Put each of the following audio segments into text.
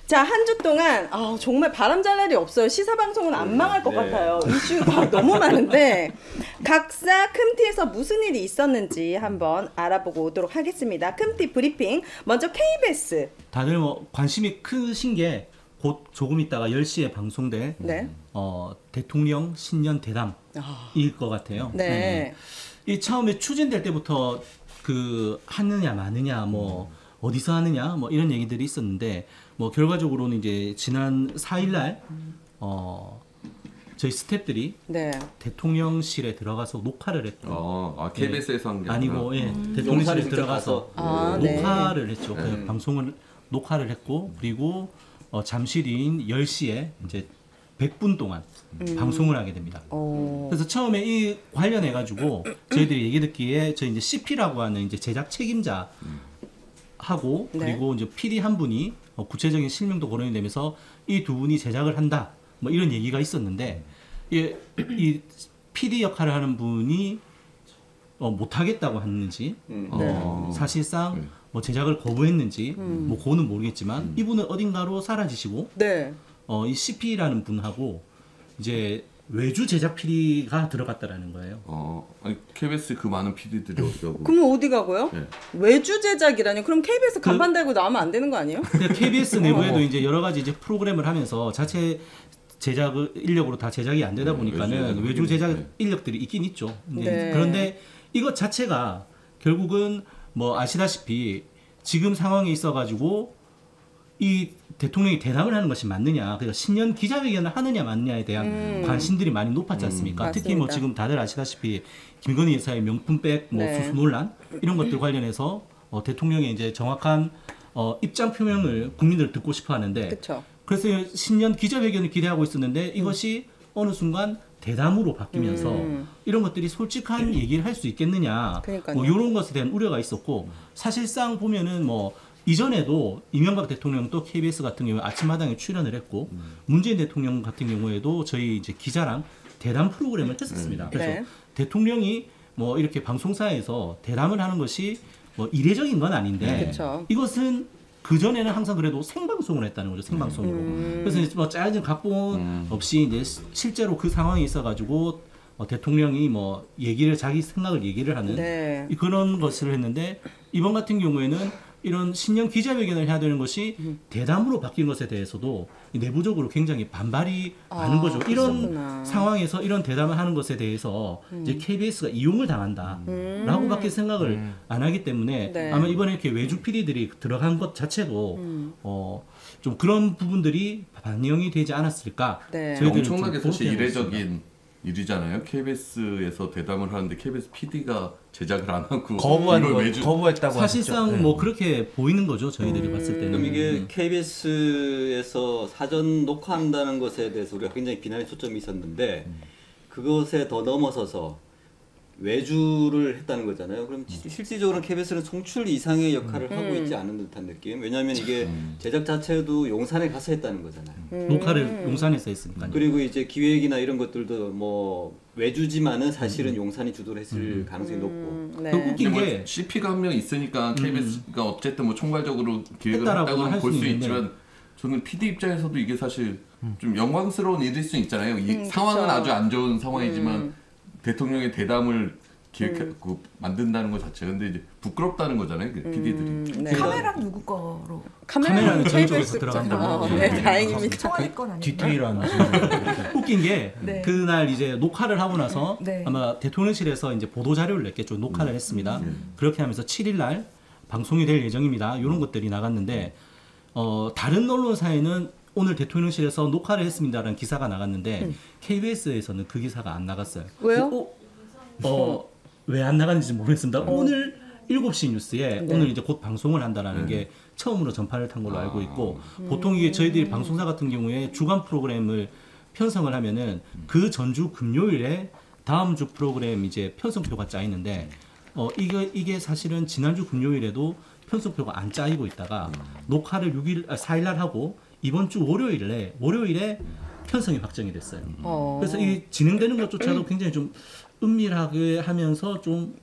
자, 한 주 동안 정말 바람잘 날이 없어요. 시사방송은 안 망할 것 같아요. 이슈가 너무 많은데 각사 큼티에서 무슨 일이 있었는지 한번 알아보고 오도록 하겠습니다. 큼티 브리핑. 먼저 KBS. 다들 뭐 관심이 크신 게 곧 조금 있다가 10시에 방송될 네. 대통령 신년 대담일 것 같아요. 네. 이 처음에 추진될 때부터 그 하느냐 마느냐 뭐 어디서 하느냐 뭐 이런 얘기들이 있었는데 뭐 결과적으로는 이제 지난 4일날 저희 스태프들이 네. 대통령실에 들어가서 녹화를 했고 KBS에서 한 게 아니고 대통령실에 들어가서 네. 녹화를 했죠. 그 방송을 녹화를 했고 그리고 잠시 뒤인 10시에 이제 100분 동안 방송을 하게 됩니다. 그래서 처음에 이 관련해 가지고 저희들이 얘기 듣기에 저희 이제 CP라고 하는 이제 제작 책임자 하고 그리고 이제 PD 한 분이 구체적인 실명도 거론이 되면서 이 두 분이 제작을 한다. 뭐 이런 얘기가 있었는데 이 PD 역할을 하는 분이 못 하겠다고 했는지 사실상 뭐 제작을 거부했는지 뭐 그거는 모르겠지만 이분은 어딘가로 사라지시고 이 CP라는 분하고 이제 외주 제작 PD가 들어갔다라는 거예요. 아니, KBS 그 많은 PD들이 어디 가고? 그럼 어디 가고요? 네. 외주 제작이라니? 그럼 KBS 간판 달고 나오면 안 되는 거 아니에요? KBS 내부에도 이제 여러 가지 이제 프로그램을 하면서 자체 제작 인력으로 다 제작이 안 되다 보니까는 외주 제작 인력들이 있긴 있죠. 그런데 이것 자체가 결국은 뭐 아시다시피 지금 상황에 있어가지고 이 대통령이 대담을 하는 것이 맞느냐, 그러니까 신년 기자회견을 하느냐 마느냐에 대한 관심들이 많이 높았지 않습니까? 특히 뭐 지금 다들 아시다시피 김건희 여사의 명품백 뭐 수수 논란 이런 것들 관련해서 대통령의 이제 정확한 입장 표명을 국민들 듣고 싶어 하는데 그래서 신년 기자회견을 기대하고 있었는데 이것이 어느 순간 대담으로 바뀌면서 이런 것들이 솔직한 얘기를 할 수 있겠느냐 뭐 이런 것에 대한 우려가 있었고 사실상 보면은 뭐 이전에도 이명박 대통령도 KBS 같은 경우에 아침마당에 출연을 했고 문재인 대통령 같은 경우에도 저희 이제 기자랑 대담 프로그램을 했었습니다. 그래서 대통령이 뭐 이렇게 방송사에서 대담을 하는 것이 뭐 이례적인 건 아닌데 이것은 그 전에는 항상 그래도 생방송을 했다는 거죠. 생방송으로. 그래서 이제 뭐 짜여진 각본 없이 이제 실제로 그 상황이 있어가지고 대통령이 뭐 자기 생각을 얘기를 하는 그런 것을 했는데 이번 같은 경우에는 이런 신년 기자회견을 해야 되는 것이 대담으로 바뀐 것에 대해서도 내부적으로 굉장히 반발이 많은 거죠. 이런 상황에서 이런 대담을 하는 것에 대해서 이제 KBS가 이용을 당한다라고밖에 생각을 안 하기 때문에 아마 이번에 이렇게 외주 PD들이 들어간 것 자체도 좀 그런 부분들이 반영이 되지 않았을까. 엄청나게 사실 이례적인 일이잖아요. KBS에서 대담을 하는데 KBS PD가 제작을 안 하고 거부했다고 사실상 뭐 그렇게 보이는 거죠. 저희들이 봤을 때는. 그럼 이게 KBS에서 사전 녹화한다는 것에 대해서 우리가 굉장히 비난의 초점이 있었는데 그것에 더 넘어서서 외주를 했다는 거잖아요. 그럼 실질적으로는 KBS는 송출 이상의 역할을 하고 있지 않은 듯한 느낌. 왜냐하면 이게 제작 자체도 용산에 가서 했다는 거잖아요. 녹화를 용산에서 했으니까요. 그리고 이제 기획이나 이런 것들도 뭐 외주지만은 사실은 용산이 주도를 했을 가능성이 높고. 웃긴 게 CP가 한 명 있으니까 KBS가 어쨌든 뭐 총괄적으로 기획을 했다고 볼 수 있지만 저는 PD 입장에서도 이게 사실 좀 영광스러운 일일 수 있잖아요. 이 상황은 아주 안 좋은 상황이지만 대통령의 대담을 기획하고 만든다는 것 자체. 근데 이제 부끄럽다는 거잖아요, PD들이. 카메라는 누구 거로? 카메라는 저희 쪽에서 들어간 거고. 다행입니다. 청와대 건 아니고. 디테일한. 웃긴 게 그날 이제 녹화를 하고 나서 아마 대통령실에서 이제 보도 자료를 냈겠죠. 녹화를 했습니다. 그렇게 하면서 7일 날 방송이 될 예정입니다. 이런 것들이 나갔는데 다른 언론사에는 오늘 대통령실에서 녹화를 했습니다라는 기사가 나갔는데 KBS에서는 그 기사가 안 나갔어요. 왜요? 왜 안 나갔는지 모르겠습니다. 오늘 7시 뉴스에 오늘 이제 곧 방송을 한다라는 게 처음으로 전파를 탄 걸로 알고 있고 보통 이게 저희들이 방송사 같은 경우에 주간 프로그램을 편성을 하면은 그 전주 금요일에 다음 주 프로그램 이제 편성표가 짜이는데 이게 사실은 지난주 금요일에도 편성표가 안 짜이고 있다가 녹화를 4일 날 하고 이번 주 월요일에 편성이 확정이 됐어요. 그래서 이 진행되는 것조차도 굉장히 좀 은밀하게 하면서 좀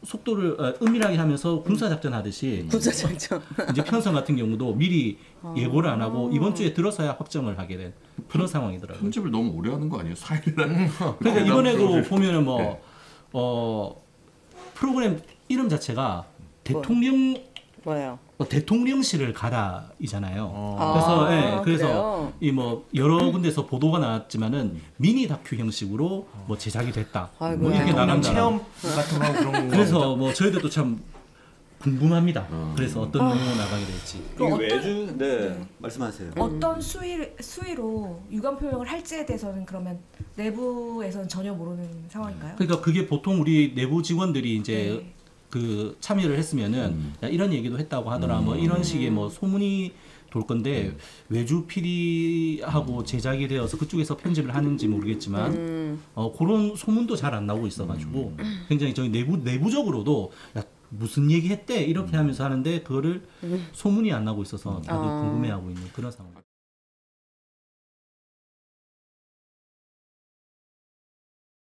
속도를 은밀하게 하면서 군사작전 하듯이 군사작전. 이제 편성 같은 경우도 미리 예고를 안 하고 이번 주에 들어서야 확정을 하게 된 그런 상황이더라고요. 편집을 너무 오래 하는 거 아니에요? 4일날. 그러니까 이번에도 보면은 프로그램 이름 자체가 뭐예요? 대통령실을 가다이잖아요. 그래서 그래서 이 뭐 여러 군데서 보도가 나왔지만은 미니 다큐 형식으로 뭐 제작이 됐다. 뭐 이렇게 나간다. 체험 같은 거 그런 거. 그래서 뭐 저희들도 참 궁금합니다. 그래서 어떤 내용으로 나가게 될지. 그럼 외주 말씀하세요. 어떤 수위로 유감 표명을 할지에 대해서는 그러면 내부에서는 전혀 모르는 상황인가요? 그러니까 그게 보통 우리 내부 직원들이 이제 그 참여를 했으면은 야, 이런 얘기도 했다고 하더라. 뭐 이런 식의 뭐 소문이 돌 건데 외주 PD하고 제작이 되어서 그쪽에서 편집을 하는지 모르겠지만 그런 소문도 잘 안 나오고 있어가지고 굉장히 저희 내부적으로도 야, 무슨 얘기 했대 이렇게 하면서 하는데 그거를 소문이 안 나고 있어서 다들 궁금해하고 있는 그런 상황.